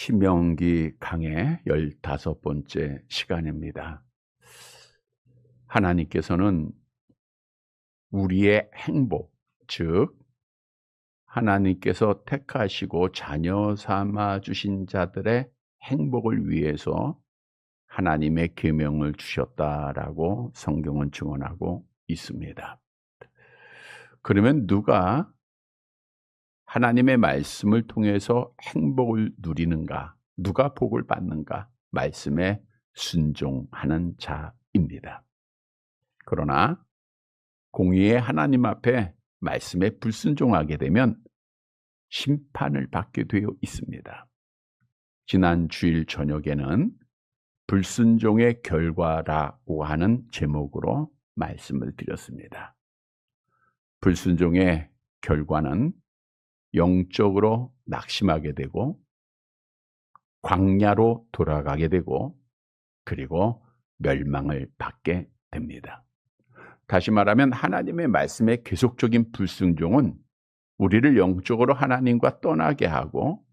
신명기 강의 15번째 시간입니다. 하나님께서는 우리의 행복, 즉 하나님께서 택하시고 자녀 삼아 주신 자들의 행복을 위해서 하나님의 계명을 주셨다라고 성경은 증언하고 있습니다. 그러면 누가 하나님의 말씀을 통해서 행복을 누리는가? 누가 복을 받는가? 말씀에 순종하는 자입니다. 그러나 공의의 하나님 앞에 말씀에 불순종하게 되면 심판을 받게 되어 있습니다. 지난 주일 저녁에는 불순종의 결과라고 하는 제목으로 말씀을 드렸습니다. 불순종의 결과는 영적으로 낙심하게 되고 광야로 돌아가게 되고 그리고 멸망을 받게 됩니다. 다시 말하면 하나님의 말씀의 계속적인 불순종은 우리를 영적으로 하나님과 떠나게 하고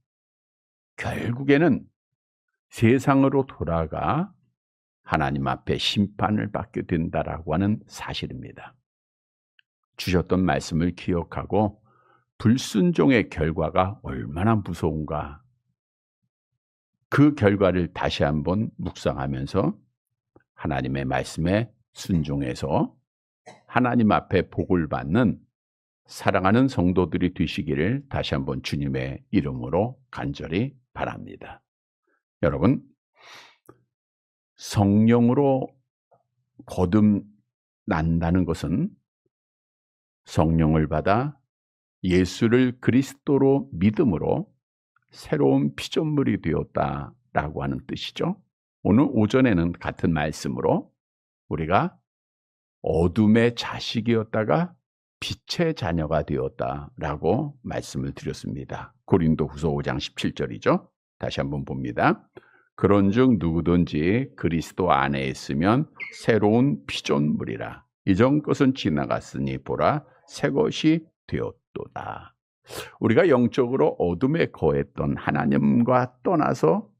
결국에는 세상으로 돌아가 하나님 앞에 심판을 받게 된다라고 하는 사실입니다. 주셨던 말씀을 기억하고 불순종의 결과가 얼마나 무서운가, 그 결과를 다시 한번 묵상하면서 하나님의 말씀에 순종해서 하나님 앞에 복을 받는 사랑하는 성도들이 되시기를 다시 한번 주님의 이름으로 간절히 바랍니다. 여러분, 성령으로 거듭난다는 것은 성령을 받아 예수를 그리스도로 믿음으로 새로운 피조물이 되었다라고 하는 뜻이죠. 오늘 오전에는 같은 말씀으로 우리가 어둠의 자식이었다가 빛의 자녀가 되었다라고 말씀을 드렸습니다. 고린도후서 5장 17절이죠. 다시 한번 봅니다. 그런즉 누구든지 그리스도 안에 있으면 새로운 피조물이라. 이전 것은 지나갔으니 보라 새 것이 되었도다. 우리가 영적으로 어둠에 거했던 하나님과 떠나서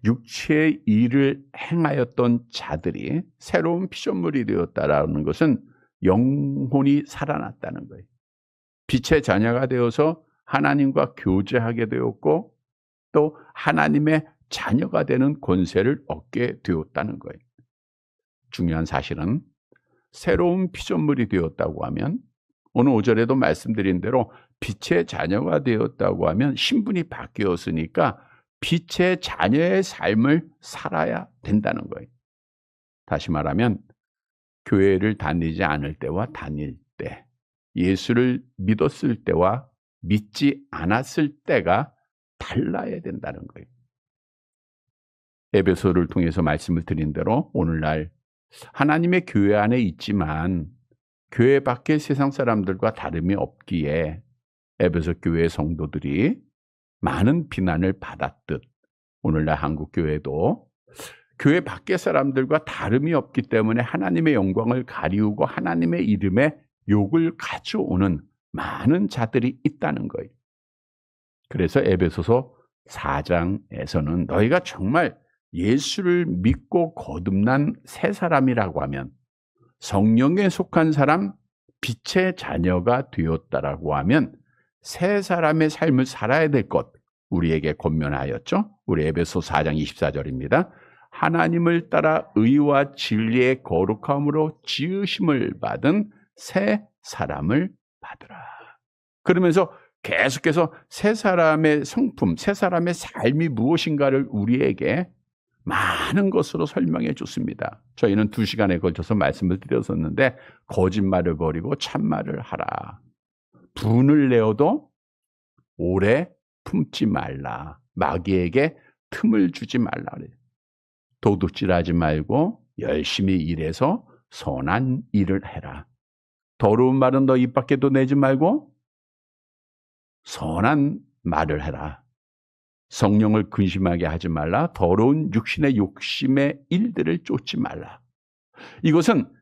육체의 일을 행하였던 자들이 새로운 피조물이 되었다라는 것은 영혼이 살아났다는 거예요. 빛의 자녀가 되어서 하나님과 교제하게 되었고 또 하나님의 자녀가 되는 권세를 얻게 되었다는 거예요. 중요한 사실은 새로운 피조물이 되었다고 하면 오늘 5절에도 말씀드린 대로 빛의 자녀가 되었다고 하면 신분이 바뀌었으니까 빛의 자녀의 삶을 살아야 된다는 거예요. 다시 말하면 교회를 다니지 않을 때와 다닐 때, 예수를 믿었을 때와 믿지 않았을 때가 달라야 된다는 거예요. 에베소를 통해서 말씀을 드린 대로 오늘날 하나님의 교회 안에 있지만 교회 밖의 세상 사람들과 다름이 없기에 에베소 교회 성도들이 많은 비난을 받았듯 오늘날 한국 교회도 교회 밖의 사람들과 다름이 없기 때문에 하나님의 영광을 가리우고 하나님의 이름에 욕을 가져오는 많은 자들이 있다는 거예요. 그래서 에베소서 4장에서는 너희가 정말 예수를 믿고 거듭난 새 사람이라고 하면, 성령에 속한 사람, 빛의 자녀가 되었다라고 하면 새 사람의 삶을 살아야 될 것 우리에게 권면하였죠. 우리 에베소 4장 24절입니다. 하나님을 따라 의와 진리의 거룩함으로 지으심을 받은 새 사람을 받으라. 그러면서 계속해서 새 사람의 성품, 새 사람의 삶이 무엇인가를 우리에게 많은 것으로 설명해 줬습니다. 저희는 2시간에 걸쳐서 말씀을 드렸었는데 거짓말을 버리고 참말을 하라. 분을 내어도 오래 품지 말라. 마귀에게 틈을 주지 말라. 도둑질하지 말고 열심히 일해서 선한 일을 해라. 더러운 말은 너 입 밖에도 내지 말고 선한 말을 해라. 성령을 근심하게 하지 말라. 더러운 육신의 욕심의 일들을 쫓지 말라. 이것은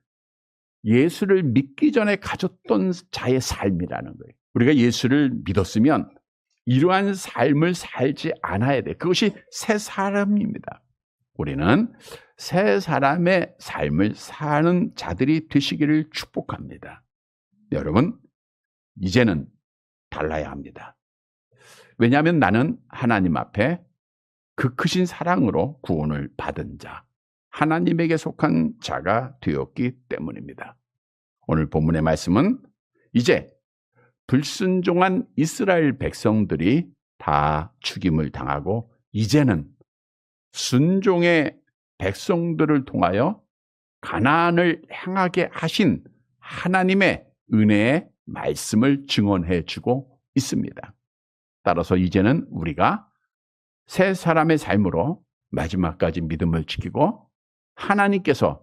예수를 믿기 전에 가졌던 자의 삶이라는 거예요. 우리가 예수를 믿었으면 이러한 삶을 살지 않아야 돼. 그것이 새 사람입니다. 우리는 새 사람의 삶을 사는 자들이 되시기를 축복합니다. 여러분, 이제는 달라야 합니다. 왜냐하면 나는 하나님 앞에 그 크신 사랑으로 구원을 받은 자, 하나님에게 속한 자가 되었기 때문입니다. 오늘 본문의 말씀은 이제 불순종한 이스라엘 백성들이 다 죽임을 당하고 이제는 순종의 백성들을 통하여 가나안을 향하게 하신 하나님의 은혜의 말씀을 증언해 주고 있습니다. 따라서 이제는 우리가 새 사람의 삶으로 마지막까지 믿음을 지키고 하나님께서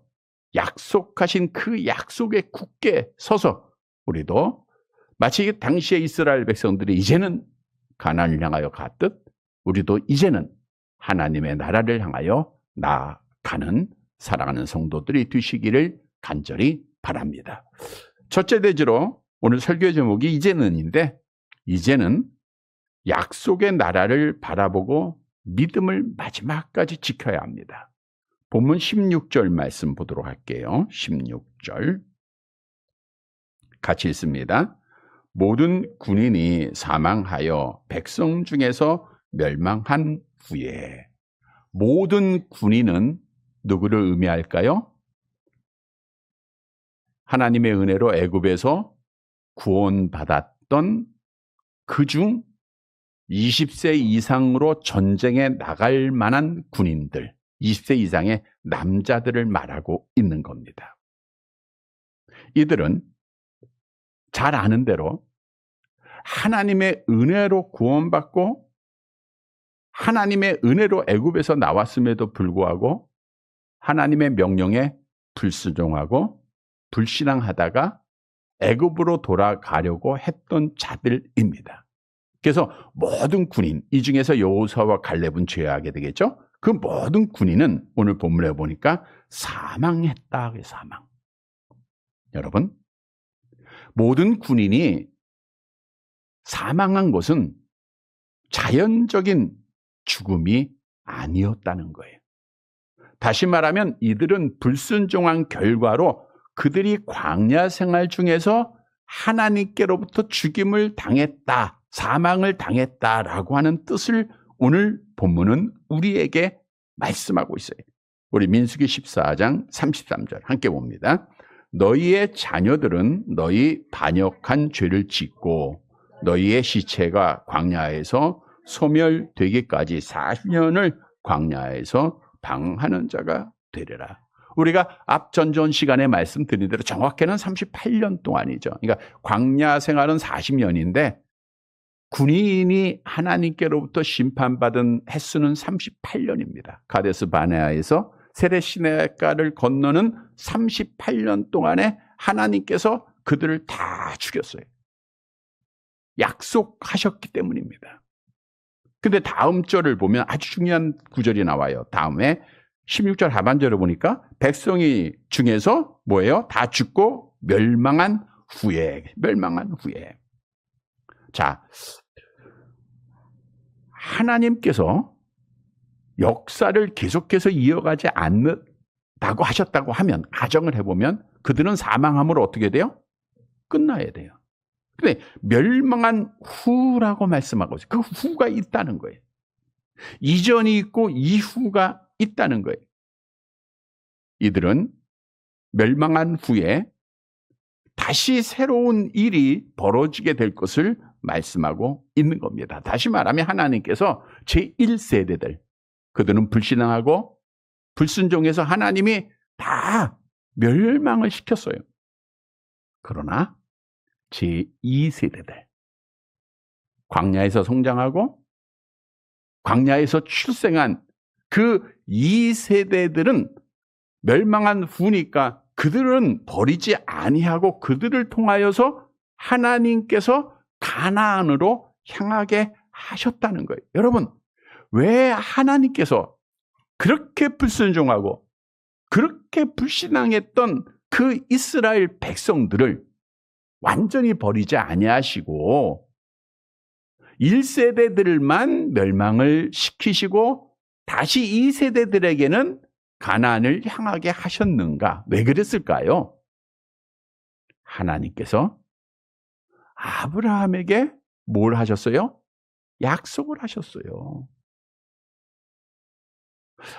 약속하신 그 약속에 굳게 서서 우리도 마치 당시의 이스라엘 백성들이 이제는 가나안을 향하여 갔듯 우리도 이제는 하나님의 나라를 향하여 나아가는 사랑하는 성도들이 되시기를 간절히 바랍니다. 첫째 대지로 오늘 설교 제목이 이제는인데, 이제는 약속의 나라를 바라보고 믿음을 마지막까지 지켜야 합니다. 본문 16절 말씀 보도록 할게요. 16절 같이 읽습니다. 모든 군인이 사망하여 백성 중에서 멸망한 후에. 모든 군인은 누구를 의미할까요? 하나님의 은혜로 애굽에서 구원받았던 그중 20세 이상으로 전쟁에 나갈 만한 군인들, 20세 이상의 남자들을 말하고 있는 겁니다. 이들은 잘 아는 대로 하나님의 은혜로 구원받고 하나님의 은혜로 애굽에서 나왔음에도 불구하고 하나님의 명령에 불순종하고 불신앙하다가 애굽으로 돌아가려고 했던 자들입니다. 그래서 모든 군인, 이 중에서 여호수아와 갈렙은 제외하게 되겠죠. 그 모든 군인은 오늘 본문에 보니까 사망했다. 사망. 여러분, 모든 군인이 사망한 것은 자연적인 죽음이 아니었다는 거예요. 다시 말하면 이들은 불순종한 결과로 그들이 광야 생활 중에서 하나님께로부터 죽임을 당했다, 사망을 당했다라고 하는 뜻을 오늘 본문은 우리에게 말씀하고 있어요. 우리 민수기 14장 33절 함께 봅니다. 너희의 자녀들은 너희 반역한 죄를 짓고 너희의 시체가 광야에서 소멸되기까지 40년을 광야에서 방하는 자가 되리라. 우리가 앞 전전 시간에 말씀드린 대로 정확히는 38년 동안이죠. 그러니까 광야 생활은 40년인데 군인이 하나님께로부터 심판받은 횟수는 38년입니다. 가데스 바네아에서 세렛 시내가를 건너는 38년 동안에 하나님께서 그들을 다 죽였어요. 약속하셨기 때문입니다. 근데 다음 절을 보면 아주 중요한 구절이 나와요. 다음에 16절 하반절을 보니까 백성이 중에서 뭐예요? 다 죽고 멸망한 후에. 자, 하나님께서 역사를 계속해서 이어가지 않는다고 하셨다고 하면, 가정을 해보면 그들은 사망함으로 어떻게 돼요? 끝나야 돼요. 근데 멸망한 후라고 말씀하고 있어요. 그 후가 있다는 거예요. 이전이 있고 이후가 있다는 거예요. 이들은 멸망한 후에 다시 새로운 일이 벌어지게 될 것을 말씀하고 있는 겁니다. 다시 말하면 하나님께서 제1세대들, 그들은 불신앙하고 불순종해서 하나님이 다 멸망을 시켰어요. 그러나 제2세대들, 광야에서 성장하고 광야에서 출생한 그 2세대들은 멸망한 후니까 그들은 버리지 아니하고 그들을 통하여서 하나님께서 가나안으로 향하게 하셨다는 거예요. 여러분, 왜 하나님께서 그렇게 불순종하고 그렇게 불신앙했던 그 이스라엘 백성들을 완전히 버리지 아니하시고 1세대들만 멸망을 시키시고 다시 2세대들에게는 가나안을 향하게 하셨는가? 왜 그랬을까요? 하나님께서 아브라함에게 뭘 하셨어요? 약속을 하셨어요.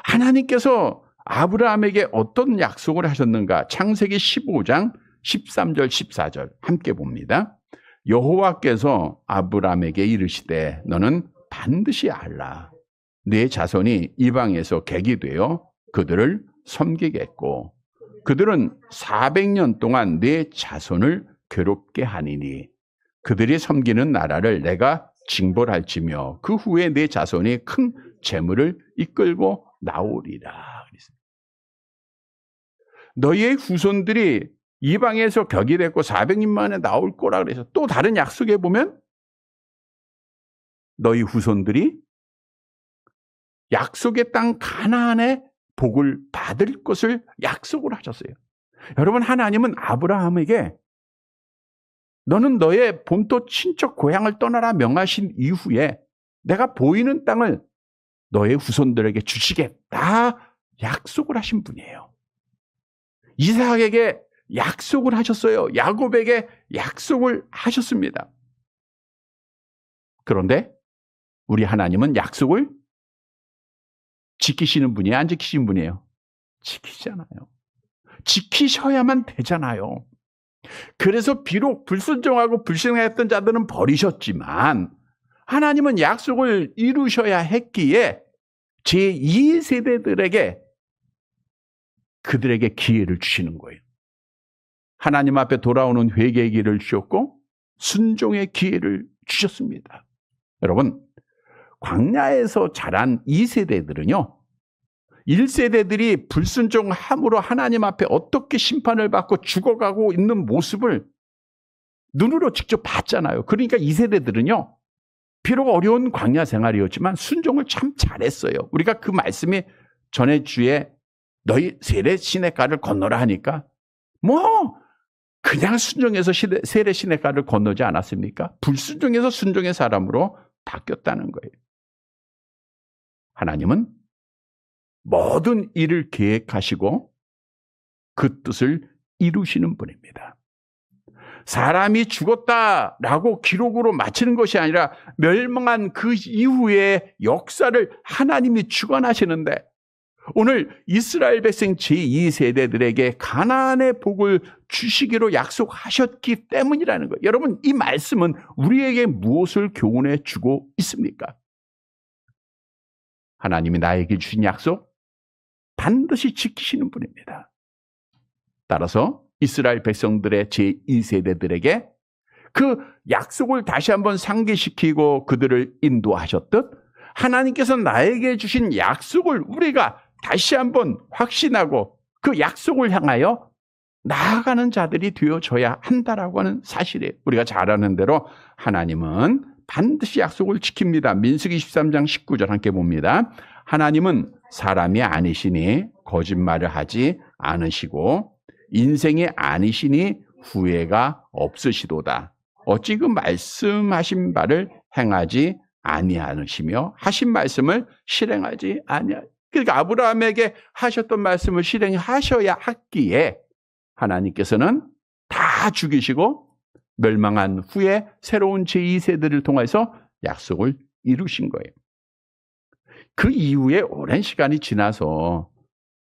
하나님께서 아브라함에게 어떤 약속을 하셨는가? 창세기 15장 13절 14절 함께 봅니다. 여호와께서 아브라함에게 이르시되 너는 반드시 알라. 네 자손이 이방에서 객이 되어 그들을 섬기겠고 그들은 400년 동안 네 자손을 괴롭게 하니니 그들이 섬기는 나라를 내가 징벌할지며 그 후에 네 자손이 큰 재물을 이끌고 나오리라. 너희의 후손들이 이방에서 격이 됐고 400년 만에 나올 거라 그래서 또 다른 약속에 보면 너희 후손들이 약속의 땅 가나안의 복을 받을 것을 약속을 하셨어요. 여러분, 하나님은 아브라함에게 너는 너의 본토 친척 고향을 떠나라 명하신 이후에 내가 보이는 땅을 너의 후손들에게 주시겠다 약속을 하신 분이에요. 이삭에게 약속을 하셨어요. 야곱에게 약속을 하셨습니다. 그런데 우리 하나님은 약속을 지키시는 분이에요? 안 지키시는 분이에요? 지키잖아요. 지키셔야만 되잖아요. 그래서 비록 불순종하고 불신했던 자들은 버리셨지만 하나님은 약속을 이루셔야 했기에 제2세대들에게 그들에게 기회를 주시는 거예요. 하나님 앞에 돌아오는 회개의 기회를 주셨고 순종의 기회를 주셨습니다. 여러분, 광야에서 자란 2세대들은요. 1세대들이 불순종함으로 하나님 앞에 어떻게 심판을 받고 죽어가고 있는 모습을 눈으로 직접 봤잖아요. 그러니까 2세대들은요. 비록 어려운 광야 생활이었지만 순종을 참 잘했어요. 우리가 그 말씀이 전에 주에 너희 세례 시냇가를 건너라 하니까 그냥 순종해서 세례 시냇가를 건너지 않았습니까? 불순종해서 순종의 사람으로 바뀌었다는 거예요. 하나님은 모든 일을 계획하시고 그 뜻을 이루시는 분입니다. 사람이 죽었다라고 기록으로 마치는 것이 아니라 멸망한 그 이후의 역사를 하나님이 주관하시는데 오늘 이스라엘 백성 제2세대들에게 가나안의 복을 주시기로 약속하셨기 때문이라는 거예요. 여러분, 이 말씀은 우리에게 무엇을 교훈해 주고 있습니까? 하나님이 나에게 주신 약속 반드시 지키시는 분입니다. 따라서 이스라엘 백성들의 제2세대들에게 그 약속을 다시 한번 상기시키고 그들을 인도하셨듯 하나님께서 나에게 주신 약속을 우리가 다시 한번 확신하고 그 약속을 향하여 나아가는 자들이 되어져야 한다라고 하는 사실이에요. 우리가 잘 아는 대로 하나님은 반드시 약속을 지킵니다. 민수기 23장 19절 함께 봅니다. 하나님은 사람이 아니시니 거짓말을 하지 않으시고 인생이 아니시니 후회가 없으시도다. 어찌 그 말씀하신 바를 행하지 아니하시며 하신 말씀을 실행하지 아니하. 그러니까 아브라함에게 하셨던 말씀을 실행하셔야 했기에 하나님께서는 다 죽이시고 멸망한 후에 새로운 제2세대를 통해서 약속을 이루신 거예요. 그 이후에 오랜 시간이 지나서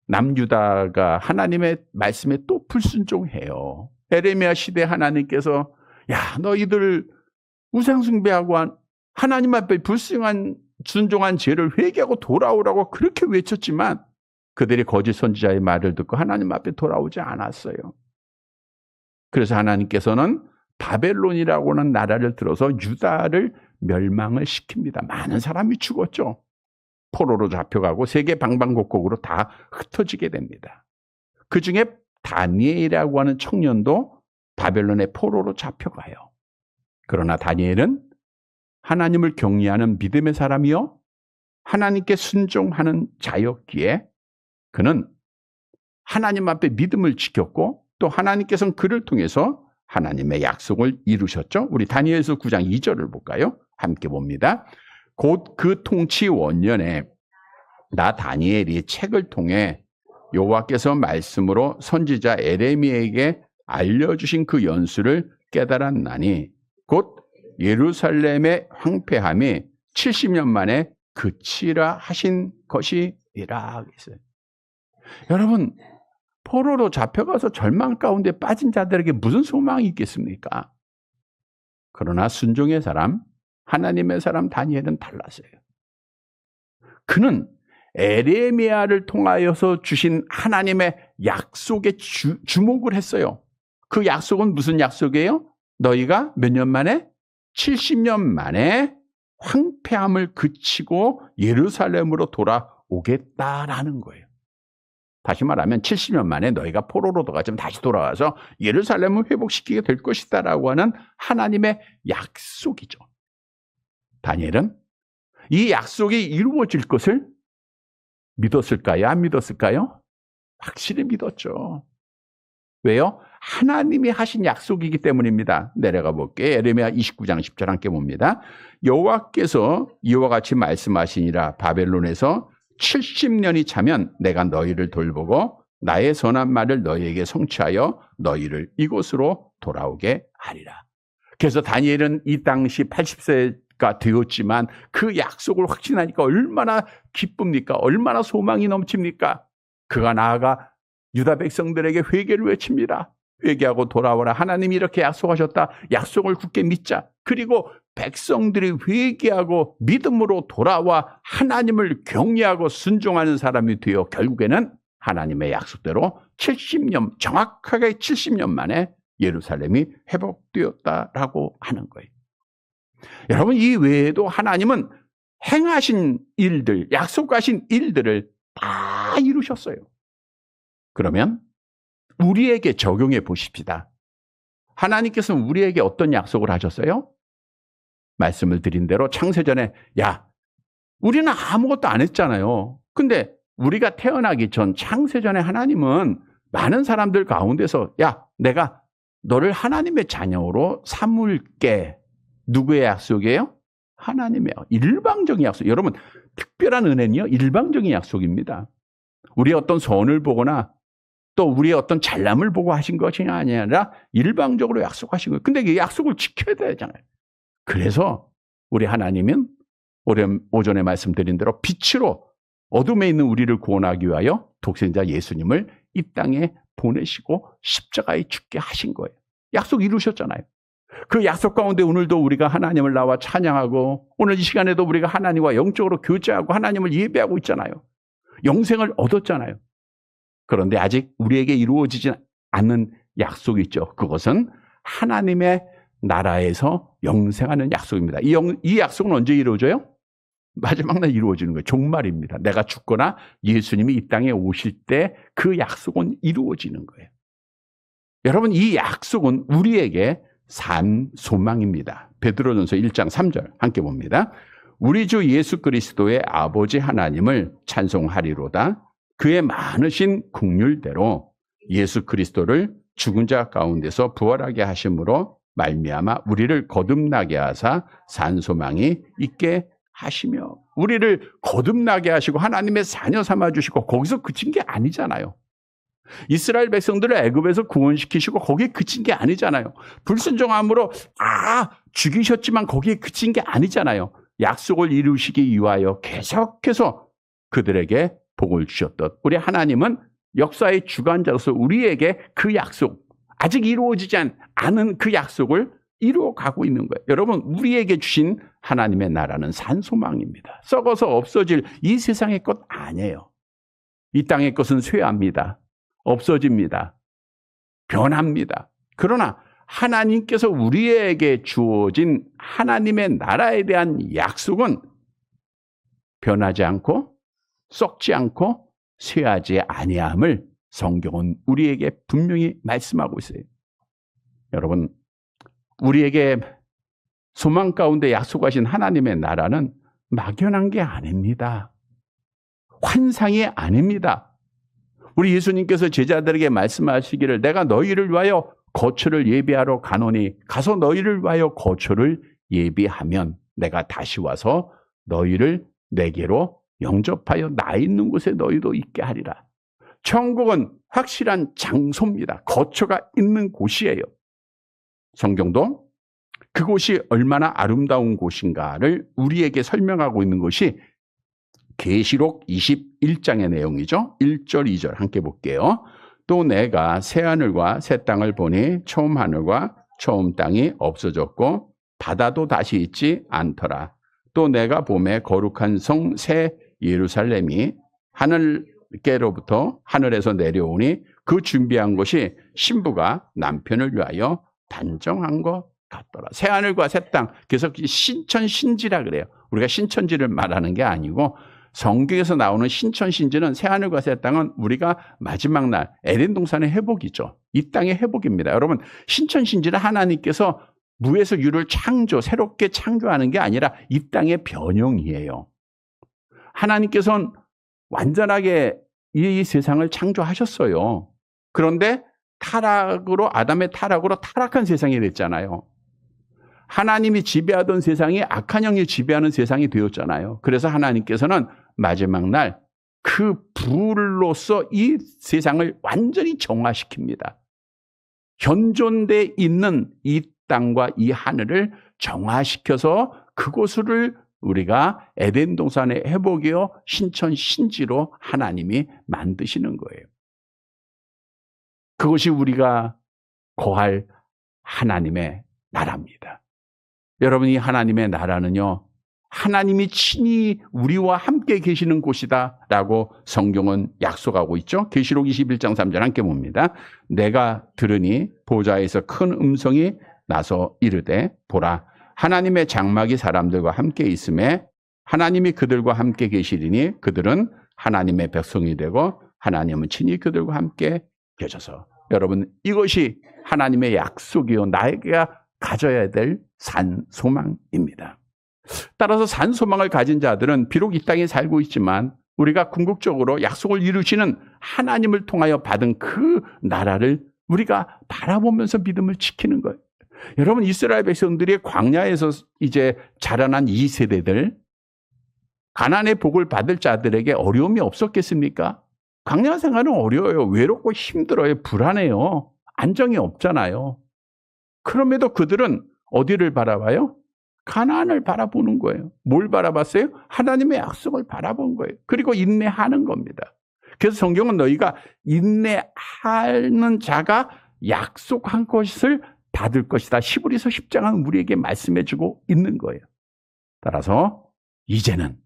남유다가 하나님의 말씀에 또 불순종해요. 에레미야 시대 하나님께서 야, 너희들 우상숭배하고 하나님 앞에 순종한 죄를 회개하고 돌아오라고 그렇게 외쳤지만 그들이 거짓 선지자의 말을 듣고 하나님 앞에 돌아오지 않았어요. 그래서 하나님께서는 바벨론이라고 하는 나라를 들어서 유다를 멸망을 시킵니다. 많은 사람이 죽었죠. 포로로 잡혀가고 세계 방방곡곡으로 다 흩어지게 됩니다. 그중에 다니엘이라고 하는 청년도 바벨론의 포로로 잡혀가요. 그러나 다니엘은 하나님을 경외하는 믿음의 사람이요 하나님께 순종하는 자였기에 그는 하나님 앞에 믿음을 지켰고 또 하나님께서는 그를 통해서 하나님의 약속을 이루셨죠. 우리 다니엘서 9장 2절을 볼까요? 함께 봅니다. 곧 그 통치 원년에 나 다니엘이 책을 통해 여호와께서 말씀으로 선지자 에레미야에게 알려주신 그 연수를 깨달았나니 곧 예루살렘의 황폐함이 70년 만에 그치라 하신 것이라. 여러분, 포로로 잡혀가서 절망 가운데 빠진 자들에게 무슨 소망이 있겠습니까? 그러나 순종의 사람, 하나님의 사람 다니엘은 달랐어요. 그는 에레미야를 통하여서 주신 하나님의 약속에 주목을 했어요. 그 약속은 무슨 약속이에요? 너희가 몇 년 만에? 70년 만에 황폐함을 그치고 예루살렘으로 돌아오겠다라는 거예요. 다시 말하면 70년 만에 너희가 포로로 들어가지만 다시 돌아와서 예루살렘을 회복시키게 될 것이다라고 하는 하나님의 약속이죠. 다니엘은 이 약속이 이루어질 것을 믿었을까요? 안 믿었을까요? 확실히 믿었죠. 왜요? 하나님이 하신 약속이기 때문입니다. 내려가 볼게요. 에레미야 29장 10절 함께 봅니다. 여호와께서 이와 같이 말씀하시니라. 바벨론에서 70년이 차면 내가 너희를 돌보고 나의 선한 말을 너희에게 성취하여 너희를 이곳으로 돌아오게 하리라. 그래서 다니엘은 이 당시 80세가 되었지만 그 약속을 확신하니까 얼마나 기쁩니까? 얼마나 소망이 넘칩니까? 그가 나아가 유다 백성들에게 회개를 외칩니다. 회개하고 돌아오라. 하나님이 이렇게 약속하셨다. 약속을 굳게 믿자. 그리고 백성들이 회개하고 믿음으로 돌아와 하나님을 경외하고 순종하는 사람이 되어 결국에는 하나님의 약속대로 70년, 정확하게 70년 만에 예루살렘이 회복되었다라고 하는 거예요. 여러분, 이 외에도 하나님은 행하신 일들, 약속하신 일들을 다 이루셨어요. 그러면 우리에게 적용해 보십시다. 하나님께서는 우리에게 어떤 약속을 하셨어요? 말씀을 드린 대로 창세전에 우리는 아무것도 안 했잖아요. 근데 우리가 태어나기 전 창세전에 하나님은 많은 사람들 가운데서 내가 너를 하나님의 자녀로 삼을게. 누구의 약속이에요? 하나님의 일방적인 약속. 여러분, 특별한 은혜는요, 일방적인 약속입니다. 우리의 어떤 선을 보거나 또 우리의 어떤 잘남을 보고 하신 것이 아니라 일방적으로 약속하신 거예요. 근데 이 약속을 지켜야 되잖아요. 그래서 우리 하나님은 오전에 말씀드린 대로 빛으로 어둠에 있는 우리를 구원하기 위하여 독생자 예수님을 이 땅에 보내시고 십자가에 죽게 하신 거예요. 약속 이루셨잖아요. 그 약속 가운데 오늘도 우리가 하나님을 나와 찬양하고 오늘 이 시간에도 우리가 하나님과 영적으로 교제하고 하나님을 예배하고 있잖아요. 영생을 얻었잖아요. 그런데 아직 우리에게 이루어지지 않는 약속이 있죠. 그것은 하나님의 나라에서 영생하는 약속입니다. 이 약속은 언제 이루어져요? 마지막 날 이루어지는 거예요. 종말입니다. 내가 죽거나 예수님이 이 땅에 오실 때 그 약속은 이루어지는 거예요. 여러분, 이 약속은 우리에게 산 소망입니다. 베드로전서 1장 3절 함께 봅니다. 우리 주 예수 그리스도의 아버지 하나님을 찬송하리로다. 그의 많으신 긍휼대로 예수 그리스도를 죽은 자 가운데서 부활하게 하심으로 말미암아 우리를 거듭나게 하사 산 소망이 있게 하시며, 우리를 거듭나게 하시고 하나님의 자녀 삼아 주시고 거기서 그친 게 아니잖아요. 이스라엘 백성들을 애굽에서 구원시키시고 거기에 그친 게 아니잖아요. 불순종함으로 죽이셨지만 거기에 그친 게 아니잖아요. 약속을 이루시기 위하여 계속해서 그들에게 복을 주셨던 우리 하나님은 역사의 주관자로서 우리에게 그 약속, 아직 이루어지지 않은 그 약속을 이루어가고 있는 거예요. 여러분, 우리에게 주신 하나님의 나라는 산소망입니다. 썩어서 없어질 이 세상의 것 아니에요. 이 땅의 것은 쇠합니다. 없어집니다. 변합니다. 그러나 하나님께서 우리에게 주어진 하나님의 나라에 대한 약속은 변하지 않고 썩지 않고 쇠하지 아니함을 성경은 우리에게 분명히 말씀하고 있어요. 여러분, 우리에게 소망 가운데 약속하신 하나님의 나라는 막연한 게 아닙니다. 환상이 아닙니다. 우리 예수님께서 제자들에게 말씀하시기를 내가 너희를 위하여 거처를 예비하러 가노니 가서 너희를 위하여 거처를 예비하면 내가 다시 와서 너희를 내게로 영접하여 나 있는 곳에 너희도 있게 하리라. 천국은 확실한 장소입니다. 거처가 있는 곳이에요. 성경도 그곳이 얼마나 아름다운 곳인가를 우리에게 설명하고 있는 것이 계시록 21장의 내용이죠. 1절, 2절 함께 볼게요. 또 내가 새 하늘과 새 땅을 보니 처음 하늘과 처음 땅이 없어졌고 바다도 다시 있지 않더라. 또 내가 보매 거룩한 성 새 예루살렘이 하늘께로부터 하늘에서 내려오니 그 준비한 것이 신부가 남편을 위하여 단정한 것 같더라. 새 하늘과 새 땅. 그래서 신천신지라 그래요. 우리가 신천지를 말하는 게 아니고 성경에서 나오는 신천신지는 새 하늘과 새 땅은 우리가 마지막 날 에덴 동산의 회복이죠. 이 땅의 회복입니다. 여러분, 신천신지는 하나님께서 무에서 유를 새롭게 창조하는 게 아니라 이 땅의 변형이에요. 하나님께서는 완전하게 이 세상을 창조하셨어요. 그런데 아담의 타락으로 타락한 세상이 됐잖아요. 하나님이 지배하던 세상이 악한 영이 지배하는 세상이 되었잖아요. 그래서 하나님께서는 마지막 날 그 불로서 이 세상을 완전히 정화시킵니다. 현존돼 있는 이 땅과 이 하늘을 정화시켜서 그곳을 우리가 에덴 동산의 회복이요 신천신지로 하나님이 만드시는 거예요. 그것이 우리가 거할 하나님의 나라입니다. 여러분, 이 하나님의 나라는요, 하나님이 친히 우리와 함께 계시는 곳이다라고 성경은 약속하고 있죠. 계시록 21장 3절 함께 봅니다. 내가 들으니 보좌에서 큰 음성이 나서 이르되 보라, 하나님의 장막이 사람들과 함께 있음에 하나님이 그들과 함께 계시리니 그들은 하나님의 백성이 되고 하나님은 친히 그들과 함께 계셔서. 여러분, 이것이 하나님의 약속이요 나에게 가져야 될 산 소망입니다. 따라서 산 소망을 가진 자들은 비록 이 땅에 살고 있지만 우리가 궁극적으로 약속을 이루시는 하나님을 통하여 받은 그 나라를 우리가 바라보면서 믿음을 지키는 거예요. 여러분, 이스라엘 백성들이 광야에서 이제 자라난 이 세대들, 가나안의 복을 받을 자들에게 어려움이 없었겠습니까? 광야 생활은 어려워요. 외롭고 힘들어요. 불안해요. 안정이 없잖아요. 그럼에도 그들은 어디를 바라봐요? 가나안을 바라보는 거예요. 뭘 바라봤어요? 하나님의 약속을 바라본 거예요. 그리고 인내하는 겁니다. 그래서 성경은 너희가 인내하는 자가 약속한 것을 받을 것이다. 히브리서 10장은 우리에게 말씀해주고 있는 거예요. 따라서 이제는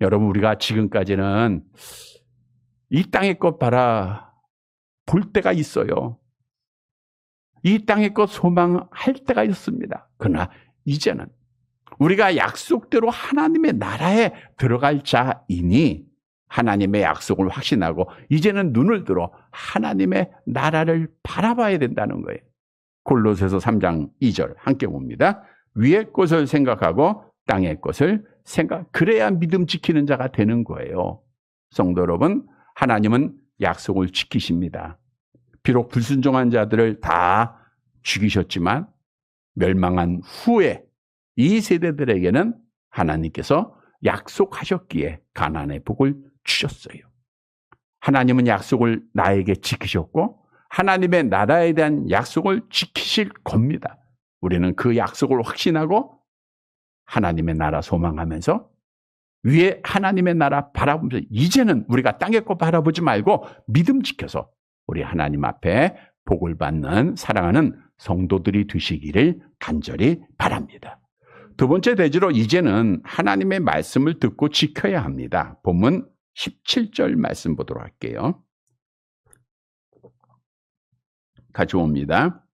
여러분, 우리가 지금까지는 이 땅의 것 볼 때가 있어요. 이 땅의 것 소망할 때가 있습니다. 그러나 이제는 우리가 약속대로 하나님의 나라에 들어갈 자이니 하나님의 약속을 확신하고 이제는 눈을 들어 하나님의 나라를 바라봐야 된다는 거예요. 골로새서 3장 2절 함께 봅니다. 위의 것을 생각하고 땅의 것을 그래야 믿음 지키는 자가 되는 거예요. 성도 여러분, 하나님은 약속을 지키십니다. 비록 불순종한 자들을 다 죽이셨지만 멸망한 후에 이 세대들에게는 하나님께서 약속하셨기에 가나안의 복을 주셨어요. 하나님은 약속을 나에게 지키셨고 하나님의 나라에 대한 약속을 지키실 겁니다. 우리는 그 약속을 확신하고 하나님의 나라 소망하면서 위에 하나님의 나라 바라보면서 이제는 우리가 땅의 것 바라보지 말고 믿음 지켜서 우리 하나님 앞에 복을 받는 사랑하는 성도들이 되시기를 간절히 바랍니다. 두 번째 대지로 이제는 하나님의 말씀을 듣고 지켜야 합니다. 본문 17절 말씀 보도록 할게요. 같이 봅니다.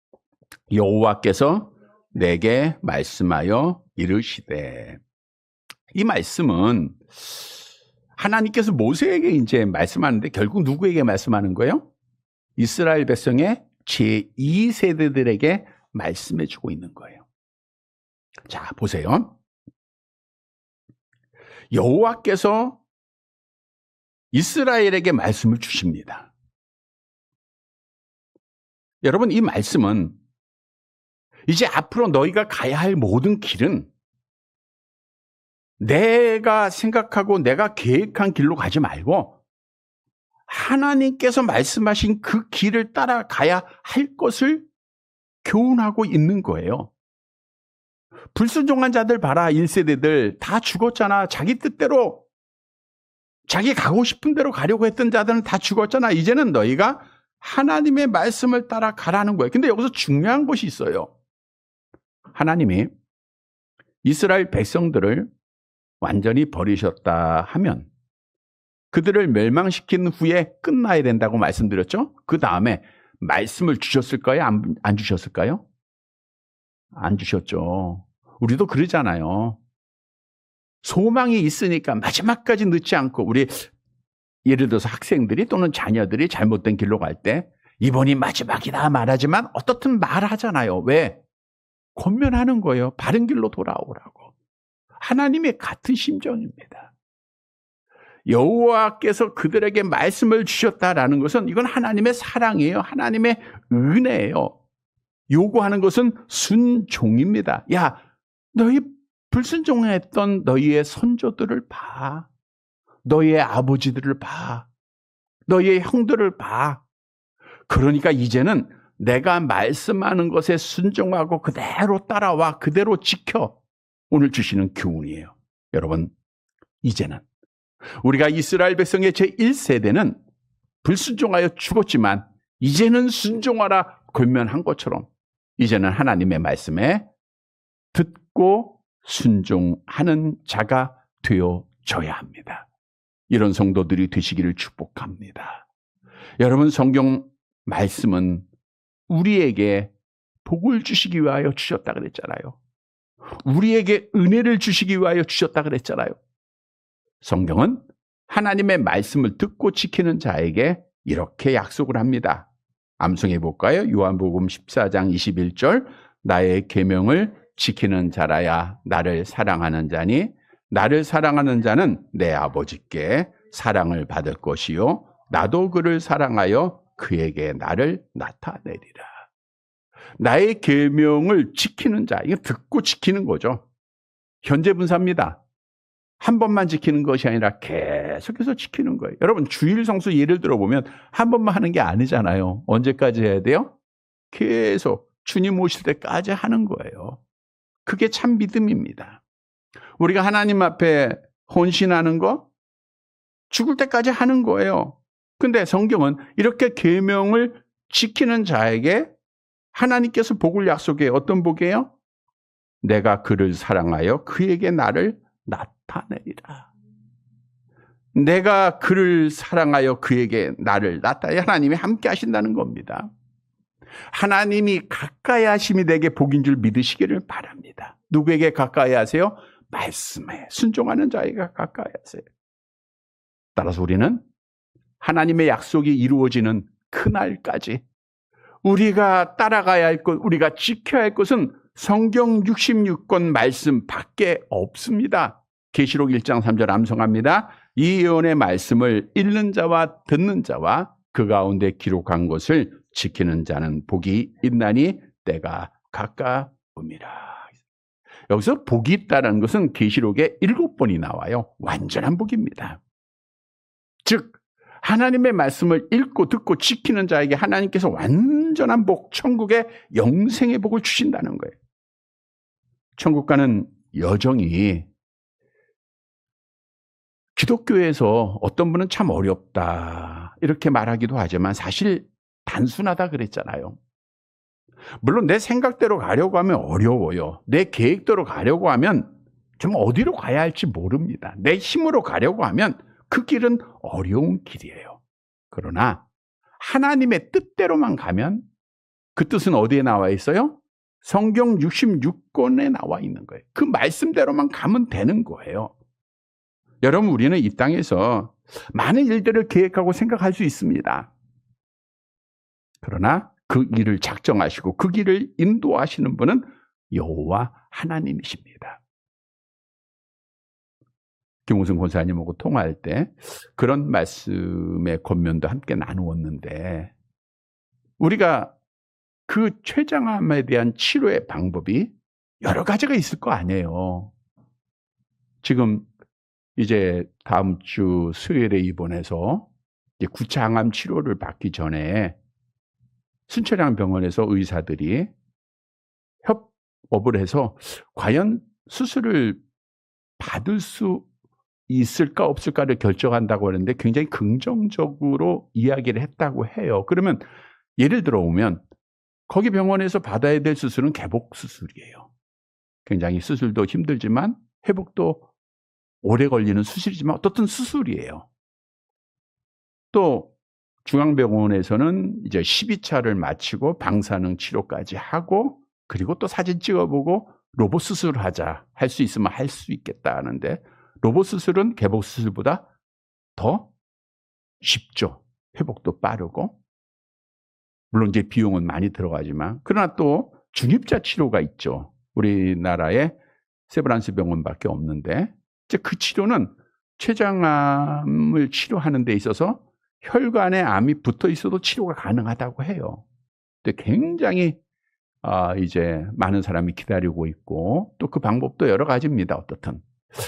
여호와께서 내게 말씀하여 이르시되. 이 말씀은 하나님께서 모세에게 이제 말씀하는데 결국 누구에게 말씀하는 거예요? 이스라엘 백성의 제2세대들에게 말씀해 주고 있는 거예요. 자, 보세요. 여호와께서 이스라엘에게 말씀을 주십니다. 여러분, 이 말씀은 이제 앞으로 너희가 가야 할 모든 길은 내가 생각하고 내가 계획한 길로 가지 말고 하나님께서 말씀하신 그 길을 따라가야 할 것을 교훈하고 있는 거예요. 불순종한 자들 봐라. 1세대들 다 죽었잖아. 자기 뜻대로 자기 가고 싶은 대로 가려고 했던 자들은 다 죽었잖아. 이제는 너희가 하나님의 말씀을 따라 가라는 거예요. 근데 여기서 중요한 것이 있어요. 하나님이 이스라엘 백성들을 완전히 버리셨다 하면 그들을 멸망시킨 후에 끝나야 된다고 말씀드렸죠? 그 다음에 말씀을 주셨을까요? 안 주셨을까요? 안 주셨죠. 우리도 그러잖아요. 소망이 있으니까 마지막까지 늦지 않고 우리 예를 들어서 학생들이 또는 자녀들이 잘못된 길로 갈 때 이번이 마지막이다 말하지만 어떻든 말하잖아요. 왜? 권면하는 거예요. 바른 길로 돌아오라고. 하나님의 같은 심정입니다. 여호와께서 그들에게 말씀을 주셨다라는 것은 이건 하나님의 사랑이에요. 하나님의 은혜예요. 요구하는 것은 순종입니다. 야, 너희 불순종했던 너희의 선조들을 봐. 너희의 아버지들을 봐. 너희의 형들을 봐. 그러니까 이제는 내가 말씀하는 것에 순종하고 그대로 따라와. 그대로 지켜. 오늘 주시는 교훈이에요. 여러분, 이제는 우리가 이스라엘 백성의 제1세대는 불순종하여 죽었지만 이제는 순종하라 권면한 것처럼 이제는 하나님의 말씀에 듣고 순종하는 자가 되어져야 합니다. 이런 성도들이 되시기를 축복합니다. 여러분, 성경 말씀은 우리에게 복을 주시기 위하여 주셨다 그랬잖아요. 우리에게 은혜를 주시기 위하여 주셨다 그랬잖아요. 성경은 하나님의 말씀을 듣고 지키는 자에게 이렇게 약속을 합니다. 암송해 볼까요? 요한복음 14장 21절 나의 계명을 지키는 자라야 나를 사랑하는 자니 나를 사랑하는 자는 내 아버지께 사랑을 받을 것이요 나도 그를 사랑하여 그에게 나를 나타내리라. 나의 계명을 지키는 자, 이거 듣고 지키는 거죠. 현재 분사입니다. 한 번만 지키는 것이 아니라 계속해서 지키는 거예요. 여러분, 주일 성수 예를 들어보면 한 번만 하는 게 아니잖아요. 언제까지 해야 돼요? 계속 주님 오실 때까지 하는 거예요. 그게 참 믿음입니다. 우리가 하나님 앞에 헌신하는 거 죽을 때까지 하는 거예요. 근데 성경은 이렇게 계명을 지키는 자에게 하나님께서 복을 약속해요. 어떤 복이에요? 내가 그를 사랑하여 그에게 나를 나타내리라. 내가 그를 사랑하여 그에게 나를 나타내 하나님이 함께 하신다는 겁니다. 하나님이 가까이 하심이 내게 복인 줄 믿으시기를 바랍니다. 누구에게 가까이 하세요? 말씀에 순종하는 자에게 가까이 하세요. 따라서 우리는 하나님의 약속이 이루어지는 그날까지 우리가 따라가야 할 것, 우리가 지켜야 할 것은 성경 66권 말씀 밖에 없습니다. 계시록 1장 3절 암송합니다. 이 예언의 말씀을 읽는 자와 듣는 자와 그 가운데 기록한 것을 지키는 자는 복이 있나니 때가 가까움이라. 여기서 복이 있다는 것은 계시록에 7번이 나와요. 완전한 복입니다. 즉 하나님의 말씀을 읽고 듣고 지키는 자에게 하나님께서 완전한 복, 천국의 영생의 복을 주신다는 거예요. 천국 가는 여정이 기독교에서 어떤 분은 참 어렵다 이렇게 말하기도 하지만 사실 단순하다 그랬잖아요. 물론 내 생각대로 가려고 하면 어려워요. 내 계획대로 가려고 하면 좀 어디로 가야 할지 모릅니다. 내 힘으로 가려고 하면 그 길은 어려운 길이에요. 그러나 하나님의 뜻대로만 가면 그 뜻은 어디에 나와 있어요? 성경 66권에 나와 있는 거예요. 그 말씀대로만 가면 되는 거예요. 여러분, 우리는 이 땅에서 많은 일들을 계획하고 생각할 수 있습니다. 그러나 그 일을 작정하시고 그 길을 인도하시는 분은 여호와 하나님이십니다. 김우승 권사님하고 통화할 때 그런 말씀의 권면도 함께 나누었는데 우리가 그 췌장암에 대한 치료의 방법이 여러 가지가 있을 거 아니에요. 지금 이제 다음 주 수요일에 입원해서 이제 구차항암 치료를 받기 전에 순천향 병원에서 의사들이 협업을 해서 과연 수술을 받을 수 있을까 없을까를 결정한다고 하는데 굉장히 긍정적으로 이야기를 했다고 해요. 그러면 예를 들어 보면 거기 병원에서 받아야 될 수술은 개복 수술이에요. 굉장히 수술도 힘들지만 회복도 오래 걸리는 수술이지만 어떻든 수술이에요. 또 중앙병원에서는 이제 12차를 마치고 방사능 치료까지 하고 그리고 또 사진 찍어보고 로봇 수술을 하자. 할 수 있으면 할 수 있겠다 하는데 로봇 수술은 개복 수술보다 더 쉽죠. 회복도 빠르고. 물론 이제 비용은 많이 들어가지만 그러나 또 중입자 치료가 있죠. 우리나라에 세브란스 병원밖에 없는데 이제 그 치료는 췌장암을 치료하는 데 있어서 혈관에 암이 붙어 있어도 치료가 가능하다고 해요. 근데 굉장히 이제 많은 사람이 기다리고 있고 또 그 방법도 여러 가지입니다. 어떻든.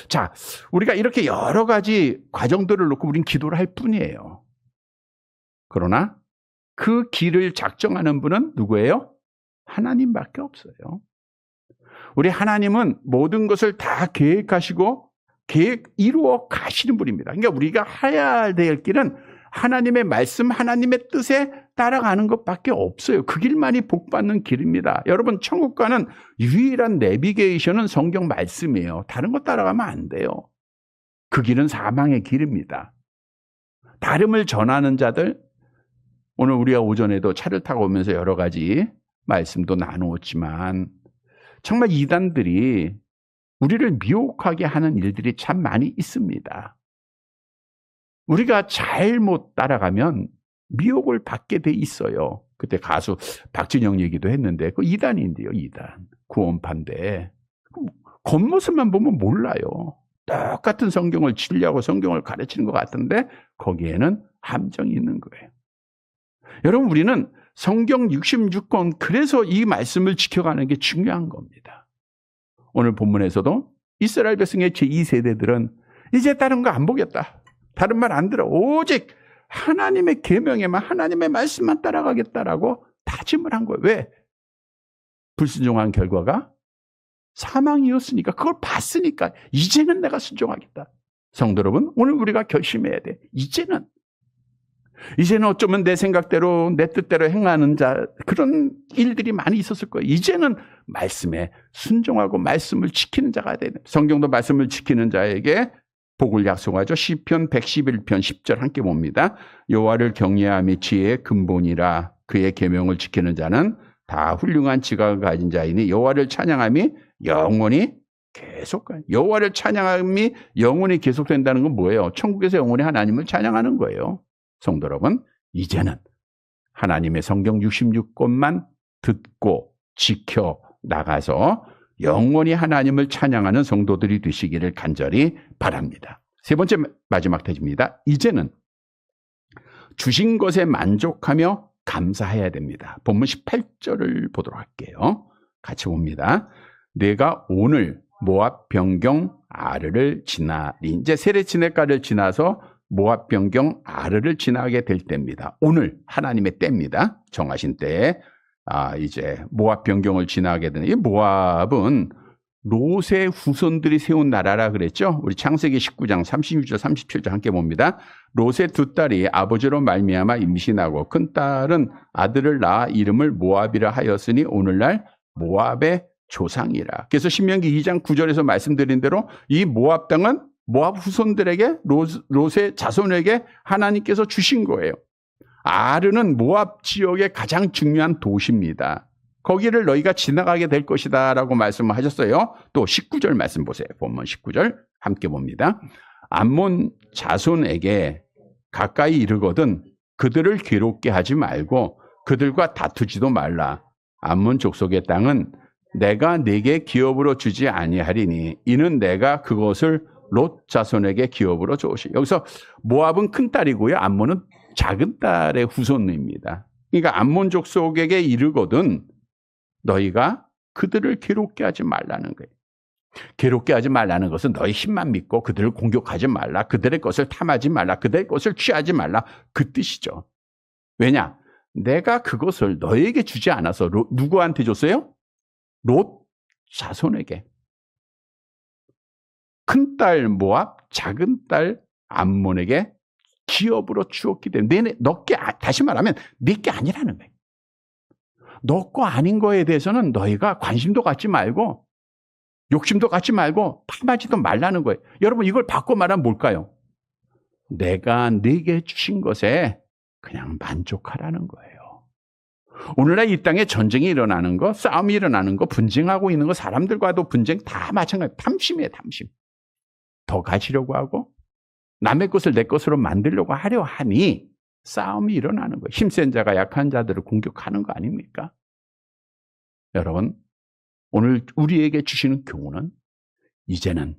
자, 우리가 이렇게 여러 가지 과정들을 놓고 우린 기도를 할 뿐이에요. 그러나 그 길을 작정하는 분은 누구예요? 하나님밖에 없어요. 우리 하나님은 모든 것을 다 계획하시고 이루어 가시는 분입니다. 그러니까 우리가 해야 될 길은 하나님의 말씀, 하나님의 뜻에 따라가는 것밖에 없어요. 그 길만이 복받는 길입니다. 여러분, 천국 가는 유일한 내비게이션은 성경 말씀이에요. 다른 거 따라가면 안 돼요. 그 길은 사망의 길입니다. 다름을 전하는 자들, 오늘 우리가 오전에도 차를 타고 오면서 여러 가지 말씀도 나누었지만 정말 이단들이 우리를 미혹하게 하는 일들이 참 많이 있습니다. 우리가 잘못 따라가면 미혹을 받게 돼 있어요. 그때 가수 박진영 얘기도 했는데 그 이단인데요. 이단. 구원파인데 겉모습만 보면 몰라요. 똑같은 성경을 진리하고 성경을 가르치는 것 같은데 거기에는 함정이 있는 거예요. 여러분, 우리는 성경 66권 그래서 이 말씀을 지켜가는 게 중요한 겁니다. 오늘 본문에서도 이스라엘 백성의 제2세대들은 이제 다른 거 안 보겠다. 다른 말 안 들어. 오직 하나님의 계명에만 하나님의 말씀만 따라가겠다라고 다짐을 한 거예요. 왜? 불순종한 결과가 사망이었으니까 그걸 봤으니까 이제는 내가 순종하겠다. 성도 여러분, 오늘 우리가 결심해야 돼. 이제는 어쩌면 내 생각대로 내 뜻대로 행하는 그런 일들이 많이 있었을 거예요. 이제는 말씀에 순종하고 말씀을 지키는 자가 되는, 성경도 말씀을 지키는 자에게 복을 약속하죠. 시편 111편 10절 함께 봅니다. 여호와를 경외함이 지혜의 근본이라 그의 계명을 지키는 자는 다 훌륭한 지각을 가진 자이니 여호와를 찬양함이 영원히 계속가. 여호와를 찬양함이 영원히 계속된다는 건 뭐예요? 천국에서 영원히 하나님을 찬양하는 거예요. 성도 여러분, 이제는 하나님의 성경 66권만 듣고 지켜 나가서 영원히 하나님을 찬양하는 성도들이 되시기를 간절히 바랍니다. 세 번째 마지막 태지입니다. 이제는 주신 것에 만족하며 감사해야 됩니다. 본문 18절을 보도록 할게요. 같이 봅니다. 내가 오늘 모압 변경 아르를 지나리. 이제 세레치네가를 지나서 모압 변경 아르를 지나게 될 때입니다. 오늘 하나님의 때입니다. 정하신 때에 이제 모압 변경을 지나게 되는, 이 모압은 롯의 후손들이 세운 나라라 그랬죠. 우리 창세기 19장 36절 37절 함께 봅니다. 롯의 두 딸이 아버지로 말미암아 임신하고 큰 딸은 아들을 낳아 이름을 모압이라 하였으니 오늘날 모압의 조상이라. 그래서 신명기 2장 9절에서 말씀드린 대로 이 모압 땅은 모압 후손들에게, 롯의 자손에게 하나님께서 주신 거예요. 아르는 모압 지역의 가장 중요한 도시입니다. 거기를 너희가 지나가게 될 것이다 라고 말씀을 하셨어요. 또 19절 말씀 보세요. 본문 19절 함께 봅니다. 암몬 자손에게 가까이 이르거든 그들을 괴롭게 하지 말고 그들과 다투지도 말라. 암몬 족속의 땅은 내가 네게 기업으로 주지 아니하리니 이는 내가 그것을 롯 자손에게 기업으로 주오시. 여기서 모압은 큰 딸이고요. 암몬은 작은 딸의 후손입니다. 그러니까 암몬 족속에게 이르거든 너희가 그들을 괴롭게 하지 말라는 거예요. 괴롭게 하지 말라는 것은 너의 힘만 믿고 그들을 공격하지 말라. 그들의 것을 탐하지 말라. 그들의 것을 취하지 말라. 그 뜻이죠. 왜냐? 내가 그것을 너에게 주지 않아서 누구한테 줬어요? 롯 자손에게. 큰딸 모압, 작은 딸 암몬에게 기업으로 주었기 때문에 다시 말하면 네 게 아니라는 거예요. 너 거 아닌 거에 대해서는 너희가 관심도 갖지 말고 욕심도 갖지 말고 탐하지도 말라는 거예요. 여러분 이걸 바꿔 말하면 뭘까요? 내가 네게 주신 것에 그냥 만족하라는 거예요. 오늘날 이 땅에 전쟁이 일어나는 거, 싸움이 일어나는 거, 분쟁하고 있는 거, 사람들과도 분쟁 다 마찬가지예요. 탐심이에요, 탐심. 더 가지려고 하고 남의 것을 내 것으로 만들려고 하려 하니 싸움이 일어나는 거예요. 힘센 자가 약한 자들을 공격하는 거 아닙니까? 여러분, 오늘 우리에게 주시는 교훈은 이제는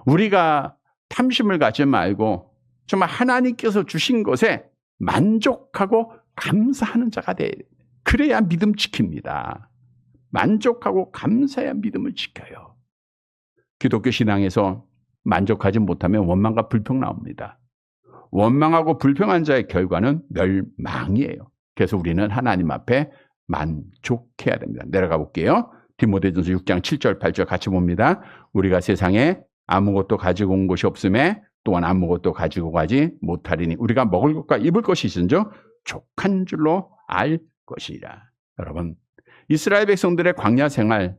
우리가 탐심을 갖지 말고 정말 하나님께서 주신 것에 만족하고 감사하는 자가 돼. 그래야 믿음 지킵니다. 만족하고 감사해야 믿음을 지켜요. 기독교 신앙에서 만족하지 못하면 원망과 불평 나옵니다. 원망하고 불평한 자의 결과는 멸망이에요. 그래서 우리는 하나님 앞에 만족해야 됩니다. 내려가 볼게요. 디모데전서 6장 7절 8절 같이 봅니다. 우리가 세상에 아무것도 가지고 온 것이 없음에 또한 아무것도 가지고 가지 못하리니 우리가 먹을 것과 입을 것이 있은즉 족한 줄로 알 것이라. 여러분, 이스라엘 백성들의 광야 생활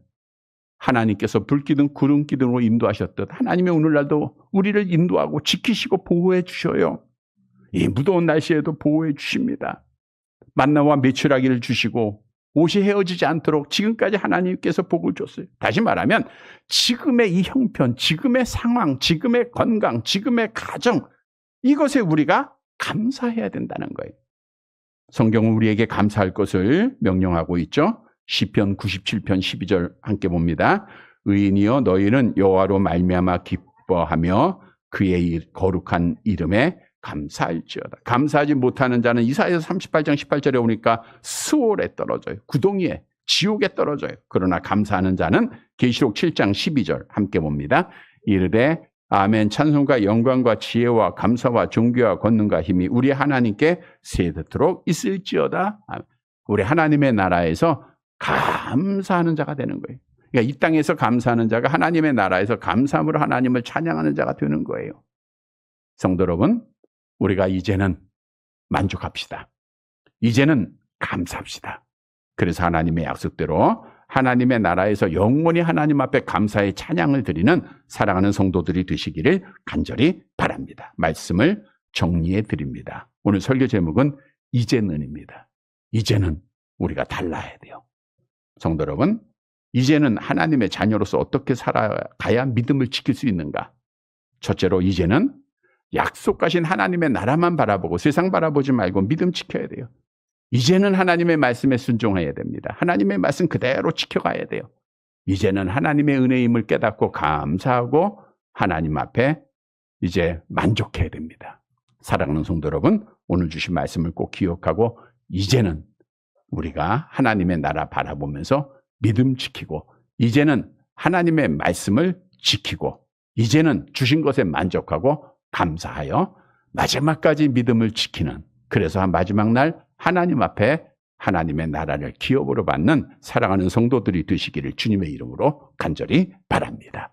하나님께서 불기둥 구름기둥으로 인도하셨듯 하나님이 오늘날도 우리를 인도하고 지키시고 보호해 주셔요. 이 무더운 날씨에도 보호해 주십니다. 만나와 메추라기를 주시고 옷이 헤어지지 않도록 지금까지 하나님께서 복을 줬어요. 다시 말하면 지금의 이 형편, 지금의 상황, 지금의 건강, 지금의 가정, 이것에 우리가 감사해야 된다는 거예요. 성경은 우리에게 감사할 것을 명령하고 있죠. 시편 97편 12절 함께 봅니다. 의인이여 너희는 여호와로 말미암아 기뻐하며 그의 거룩한 이름에 감사할지어다. 감사하지 못하는 자는 이사야서 38장 18절에 오니까 스올에 떨어져요. 구덩이에, 지옥에 떨어져요. 그러나 감사하는 자는 계시록 7장 12절 함께 봅니다. 이르되 아멘. 찬송과 영광과 지혜와 감사와 존귀와 권능과 힘이 우리 하나님께 세대토록 있을지어다. 우리 하나님의 나라에서 감사하는 자가 되는 거예요. 그러니까 이 땅에서 감사하는 자가 하나님의 나라에서 감사함으로 하나님을 찬양하는 자가 되는 거예요. 성도 여러분, 우리가 이제는 만족합시다. 이제는 감사합시다. 그래서 하나님의 약속대로 하나님의 나라에서 영원히 하나님 앞에 감사의 찬양을 드리는 사랑하는 성도들이 되시기를 간절히 바랍니다. 말씀을 정리해 드립니다. 오늘 설교 제목은 이제는입니다. 이제는 우리가 달라야 돼요. 성도 여러분, 이제는 하나님의 자녀로서 어떻게 살아가야 믿음을 지킬 수 있는가? 첫째로 이제는 약속하신 하나님의 나라만 바라보고 세상 바라보지 말고 믿음 지켜야 돼요. 이제는 하나님의 말씀에 순종해야 됩니다. 하나님의 말씀 그대로 지켜가야 돼요. 이제는 하나님의 은혜임을 깨닫고 감사하고 하나님 앞에 이제 만족해야 됩니다. 사랑하는 성도 여러분, 오늘 주신 말씀을 꼭 기억하고 이제는 우리가 하나님의 나라 바라보면서 믿음 지키고 이제는 하나님의 말씀을 지키고 이제는 주신 것에 만족하고 감사하여 마지막까지 믿음을 지키는, 그래서 마지막 날 하나님 앞에 하나님의 나라를 기업으로 받는 사랑하는 성도들이 되시기를 주님의 이름으로 간절히 바랍니다.